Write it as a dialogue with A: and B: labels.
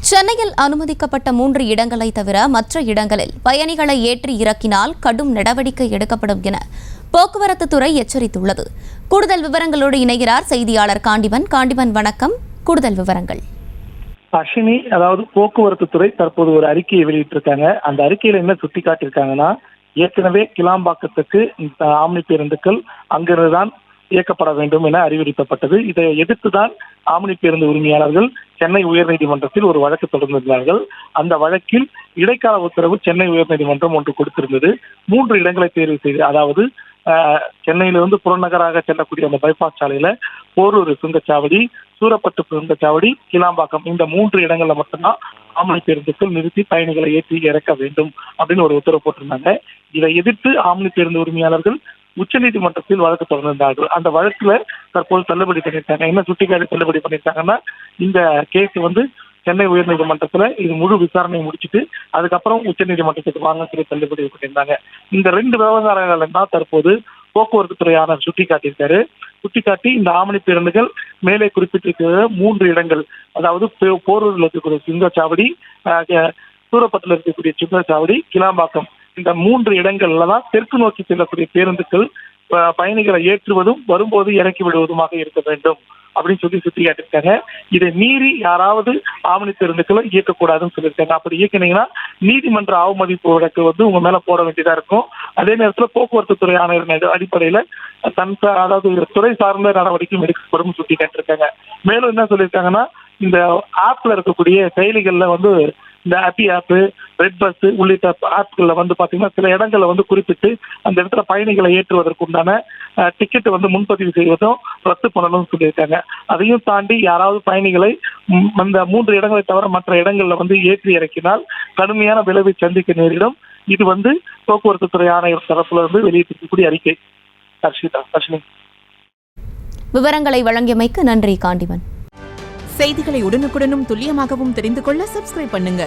A: சென்னையில் அனுமதிக்கப்பட்ட 3 இடங்களை தவிர மற்ற இடங்களில் பயணிகளை ஏற்றி இறக்கினால் கடும் நடவடிக்கை எடுக்கப்படும் என போக்குவரத்து துறை எச்சரித்துள்ளது. கூடுதல் விவரங்களோடு இணைகிறார் செய்தியாளர் காண்டிபன். காண்டிபன், வணக்கம். கூடுதல் விவரங்கள்.
B: அஸ்வினி, அதாவது போக்குவரத்து துறை தற்போது ஒரு அறிக்கையை வெளியிட்டிருக்காங்க. அந்த அறிக்கையில என்ன சுட்டி காட்டியிருக்காங்கன்னா, ஏற்கனவே கிளாம்பாக்கத்துக்கு ஆம்னி பேருந்துகள் அங்கிருந்துதான் இயக்கப்பட வேண்டும் என அறிவுறுத்தப்பட்டது. இதை எதிர்த்துதான் ஆம்னி பேருந்து உரிமையாளர்கள் சென்னை உயர்நீதிமன்றத்தில் ஒரு வழக்கு தொடர்ந்திருந்தார்கள். அந்த வழக்கில் இடைக்கால உத்தரவு சென்னை உயர்நீதிமன்றம் ஒன்று கொடுத்திருந்தது. 3 இடங்களை தேர்வு செய்து, அதாவது சென்னையிலிருந்து புறநகராக செல்லக்கூடிய அந்த பைபாஸ் சாலையில போரூர் சுங்கச்சாவடி, சூரப்பட்டு சுங்கச்சாவடி, கிளாம்பாக்கம், இந்த 3 இடங்கள்ல மட்டும்தான் ஆம்னி பேருந்துகள் நிறுத்தி பயணிகளை ஏற்றி இறக்க வேண்டும் அப்படின்னு ஒரு உத்தரவு போட்டிருந்தாங்க. இதை எதிர்த்து ஆம்னி பேருந்து உரிமையாளர்கள் உச்சநீதிமன்றத்தில் வழக்கு தொடர்ந்தார்கள். அந்த வழக்குல தற்போது தள்ளுபடி பண்ணியிருக்காங்க. என்ன சுட்டிக்காட்டி தள்ளுபடி பண்ணியிருக்காங்கன்னா, இந்த கேஸ் சென்னை உயர்நீதிமன்றத்துல இது முழு விசாரணை முடிச்சுட்டு அதுக்கப்புறம் உச்சநீதிமன்றத்துக்கு வாங்க சொல்லி தள்ளுபடி பண்ணியிருந்தாங்க. இந்த 2 விவகாரங்கள் தான் தற்போது போக்குவரத்து துறையான சுட்டிக்காட்டியிருக்காரு. சுட்டிக்காட்டி இந்த ஆம்னி பேருந்துகள் மேலே குறிப்பிட்டிருக்கிற 3 இடங்கள், அதாவது போரூரில் இருக்கக்கூடிய சுங்கச்சாவடி, சூரப்பட்டில் இருக்கக்கூடிய சுங்கச்சாவடி, கிளாம்பாக்கம், இந்த 3 இடங்கள்ல தான் தெற்கு நோக்கி செல்லக்கூடிய பேருந்துகள் பயணிகளை ஏற்றுவதும் வரும்போது இறக்கி விடுவதுமாக இருக்க வேண்டும் அப்படின்னு சொல்லி சுட்டிக்காட்டிருக்காங்க. இதை மீறி யாராவது ஆம்னி பேருந்துகளை இயக்கக்கூடாதுன்னு சொல்லியிருக்காங்க. அப்படி இயக்கினீங்கன்னா நீதிமன்ற அவமதிப்பு வழக்கு உங்க மேல போட வேண்டியதா இருக்கும். அதே நேரத்தில் போக்குவரத்து துறை ஆணையர் அடிப்படையில அதாவது துறை சார்ந்த நடவடிக்கையும் எடுக்கப்படும் சுட்டிக்காட்டிருக்காங்க. மேலும் என்ன சொல்லியிருக்காங்கன்னா, இந்த ஆப்ல இருக்கக்கூடிய செயலிகள்ல இந்த ஹாப்பி ஆப், ரெட் பஸ் உள்ளிட்ட ஆப்கள்ல பாத்தீங்கன்னா சில இடங்கள்ல குறிப்பிட்டு அந்த இடத்துல பயணிகளை ஏற்றுவதற்கு உண்டான டிக்கெட் முன்பதிவு செய்வதும் ரத்து பண்ணணும்னு சொல்லியிருக்காங்க. அதையும் தாண்டி யாராவது பயணிகளை அந்த 3 இடங்களை தவிர மற்ற இடங்கள்ல ஏற்றி இறக்கினால் கடுமையான விளைவை சந்திக்க நேரிடும். இது போக்குவரத்து துறை ஆணையர் தரப்புல வெளியிட்டிருக்கக்கூடிய அறிக்கை. அஸ்வினி,
A: விவரங்களை வழங்கியமைக்கு நன்றி காண்டிபன்.
C: செய்திகளை உடனுக்குடனும் துல்லியமாகவும் தெரிந்து கொள்ள சப்ஸ்கிரைப் பண்ணுங்க.